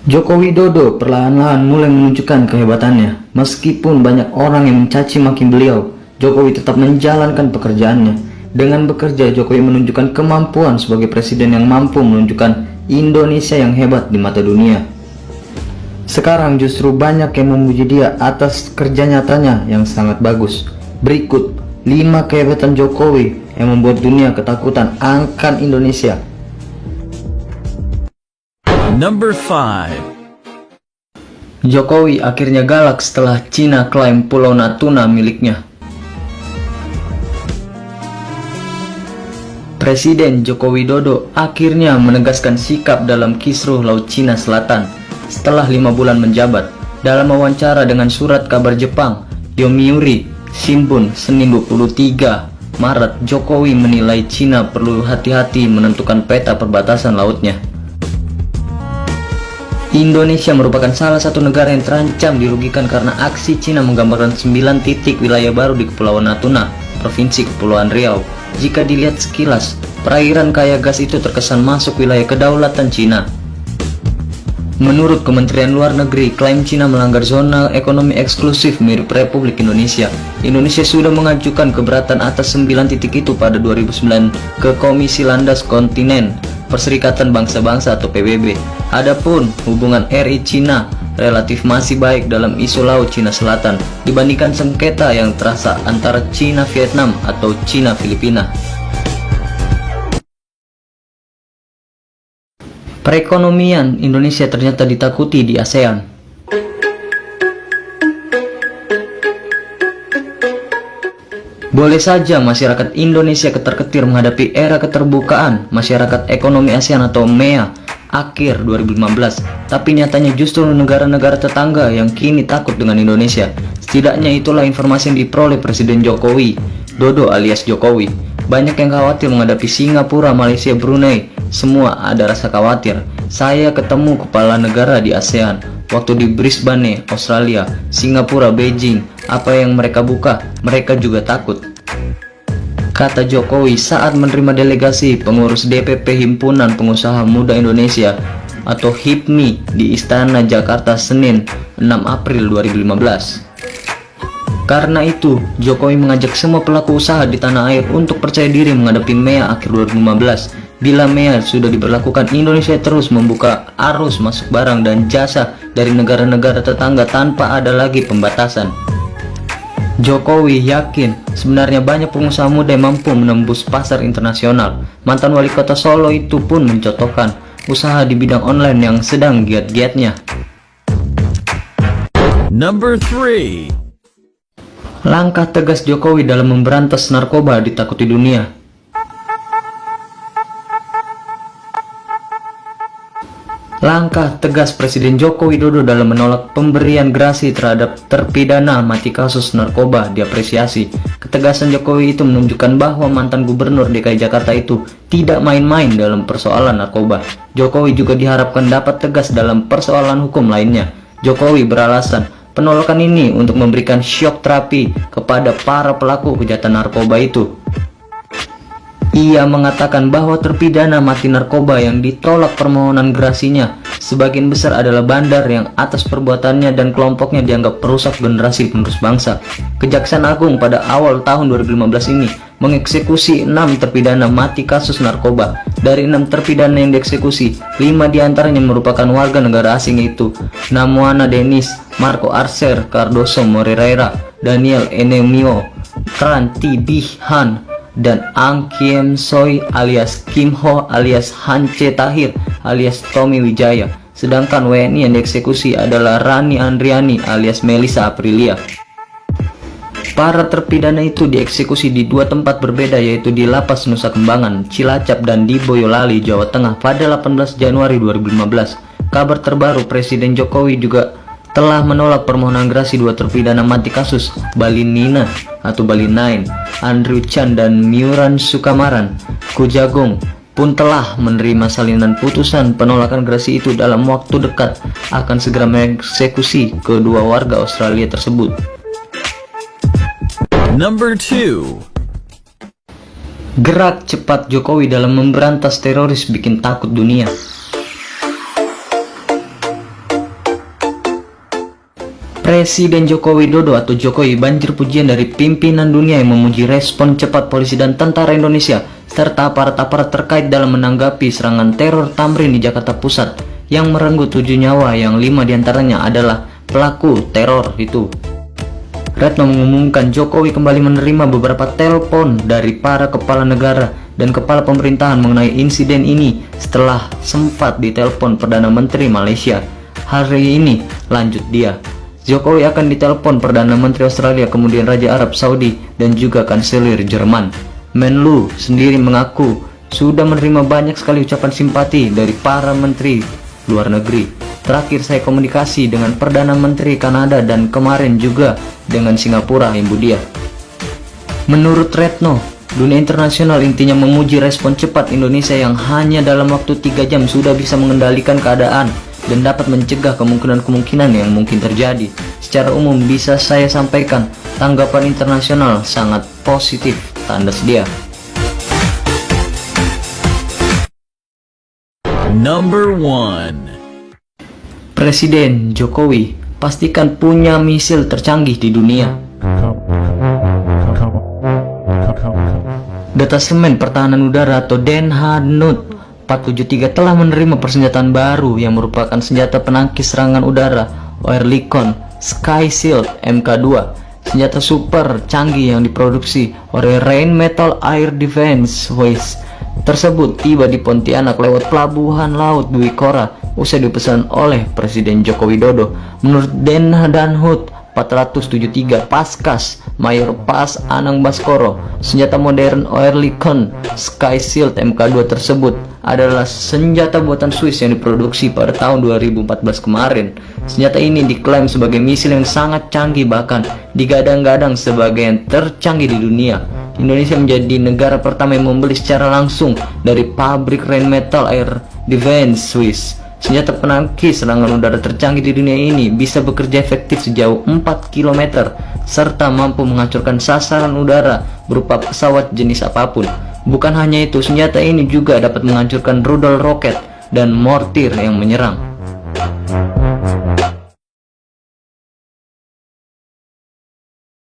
Joko Widodo perlahan-lahan mulai menunjukkan kehebatannya. Meskipun banyak orang yang mencaci maki beliau, Jokowi tetap menjalankan pekerjaannya. Dengan bekerja, Jokowi menunjukkan kemampuan sebagai presiden yang mampu menunjukkan Indonesia yang hebat di mata dunia. Sekarang justru banyak yang memuji dia atas kerja nyatanya yang sangat bagus. Berikut 5 kehebatan Jokowi yang membuat dunia ketakutan akan Indonesia. Number 5. Jokowi akhirnya galak setelah Cina klaim Pulau Natuna miliknya. Presiden Joko Widodo akhirnya menegaskan sikap dalam kisruh Laut Cina Selatan setelah 5 bulan menjabat. Dalam wawancara dengan surat kabar Jepang Yomiuri Shimbun Senin 23 Maret, Jokowi menilai Cina perlu hati-hati menentukan peta perbatasan lautnya. Indonesia merupakan salah satu negara yang terancam dirugikan karena aksi Cina menggambarkan 9 titik wilayah baru di Kepulauan Natuna, Provinsi Kepulauan Riau. Jika dilihat sekilas, perairan kaya gas itu terkesan masuk wilayah kedaulatan Cina. Menurut Kementerian Luar Negeri, klaim Cina melanggar zona ekonomi eksklusif mirip Republik Indonesia. Indonesia sudah mengajukan keberatan atas 9 titik itu pada 2009 ke Komisi Landas Kontinen Perserikatan Bangsa-Bangsa atau PBB. Adapun hubungan RI Cina relatif masih baik dalam isu Laut Cina Selatan dibandingkan sengketa yang terasa antara Cina Vietnam atau Cina Filipina. Perekonomian Indonesia ternyata ditakuti di ASEAN. Boleh saja masyarakat Indonesia ketar-ketir menghadapi era keterbukaan masyarakat ekonomi ASEAN atau MEA akhir 2015, tapi nyatanya justru negara-negara tetangga yang kini takut dengan Indonesia. Setidaknya itulah informasi yang diperoleh Presiden Jokowi Dodo alias Jokowi. Banyak yang khawatir menghadapi Singapura, Malaysia, Brunei. Semua ada rasa khawatir. Saya ketemu kepala negara di ASEAN waktu di Brisbane, Australia, Singapura, Beijing. Apa yang mereka buka, mereka juga takut, kata Jokowi saat menerima delegasi pengurus DPP Himpunan Pengusaha Muda Indonesia atau HIPMI di Istana Jakarta Senin 6 April 2015. Karena itu, Jokowi mengajak semua pelaku usaha di tanah air untuk percaya diri menghadapi MEA akhir 2015. Bila MEA sudah diberlakukan, Indonesia terus membuka arus masuk barang dan jasa dari negara-negara tetangga tanpa ada lagi pembatasan. Jokowi yakin sebenarnya banyak pengusaha muda yang mampu menembus pasar internasional. Mantan wali kota Solo itu pun mencontohkan usaha di bidang online yang sedang giat-giatnya. Number 3. Langkah tegas Jokowi dalam memberantas narkoba ditakuti dunia. Langkah tegas Presiden Joko Widodo dalam menolak pemberian gerasi terhadap terpidana mati kasus narkoba diapresiasi. Ketegasan Jokowi itu menunjukkan bahwa mantan gubernur DKI Jakarta itu tidak main-main dalam persoalan narkoba. Jokowi juga diharapkan dapat tegas dalam persoalan hukum lainnya. Jokowi beralasan penolakan ini untuk memberikan syok terapi kepada para pelaku kejahatan narkoba itu. Ia mengatakan bahwa terpidana mati narkoba yang ditolak permohonan gerasinya sebagian besar adalah bandar yang atas perbuatannya dan kelompoknya dianggap perusak generasi penerus bangsa. Kejaksaan Agung pada awal tahun 2015 ini mengeksekusi 6 terpidana mati kasus narkoba. Dari 6 terpidana yang dieksekusi, 5 diantaranya merupakan warga negara asing, yaitu Namuana Denis, Marco Arcer Cardoso Moreira, Daniel Enemio, Tran Thi Bich Han, dan Ang Kiem Soy alias Kim Ho alias Hance Tahir alias Tommy Wijaya. Sedangkan WNI yang dieksekusi adalah Rani Andriani alias Melissa Aprilia. Para terpidana itu dieksekusi di 2 tempat berbeda, yaitu di Lapas Nusa Kembangan, Cilacap, dan di Boyolali, Jawa Tengah pada 18 Januari 2015. Kabar terbaru, Presiden Jokowi juga telah menolak permohonan gerasi 2 terpidana mati kasus Bali Nina atau Bali 9, Andrew Chan dan Miuran Sukamaran. Kejagung pun telah menerima salinan putusan penolakan gerasi itu dalam waktu dekat akan segera mengeksekusi kedua warga Australia tersebut. Number 2. Gerak cepat Jokowi dalam memberantas teroris bikin takut dunia. Presiden Joko Widodo atau Jokowi banjir pujian dari pimpinan dunia yang memuji respon cepat polisi dan tentara Indonesia serta aparat-aparat terkait dalam menanggapi serangan teror Tamrin di Jakarta Pusat yang merenggut 7 nyawa yang 5 diantaranya adalah pelaku teror itu. Retno mengumumkan Jokowi kembali menerima beberapa telepon dari para kepala negara dan kepala pemerintahan mengenai insiden ini setelah sempat ditelepon Perdana Menteri Malaysia. Hari ini lanjut dia. Jokowi akan ditelepon Perdana Menteri Australia, kemudian Raja Arab Saudi, dan juga Kanselir Jerman. Menlu sendiri mengaku sudah menerima banyak sekali ucapan simpati dari para menteri luar negeri. Terakhir saya komunikasi dengan Perdana Menteri Kanada dan kemarin juga dengan Singapura, Ibu dia. Menurut Retno, dunia internasional intinya memuji respon cepat Indonesia yang hanya dalam waktu 3 jam sudah bisa mengendalikan keadaan dan dapat mencegah kemungkinan-kemungkinan yang mungkin terjadi. Secara umum bisa saya sampaikan, tanggapan internasional sangat positif, tandas dia. Number 1. Presiden Jokowi pastikan punya misil tercanggih di dunia. Detasemen Pertahanan Udara atau Denhadnut 473 telah menerima persenjataan baru yang merupakan senjata penangkis serangan udara Oerlikon Sky Shield Mk2. Senjata super canggih yang diproduksi oleh Rheinmetall Air Defense Force tersebut tiba di Pontianak lewat pelabuhan laut Dwi Kora usai dipesan oleh Presiden Joko Widodo. Menurut Denhadnut 473 Paskas Mayor Pas Anang Baskoro, senjata modern Oerlikon Sky Shield Mk2 tersebut adalah senjata buatan Swiss yang diproduksi pada tahun 2014 kemarin. Senjata ini diklaim sebagai misil yang sangat canggih, bahkan digadang-gadang sebagai yang tercanggih di dunia. Indonesia menjadi negara pertama yang membeli secara langsung dari pabrik Rheinmetall Air Defense Swiss. Senjata penangkis serangan udara tercanggih di dunia ini bisa bekerja efektif sejauh 4 km serta mampu menghancurkan sasaran udara berupa pesawat jenis apapun. Bukan hanya itu, senjata ini juga dapat menghancurkan rudal roket dan mortir yang menyerang.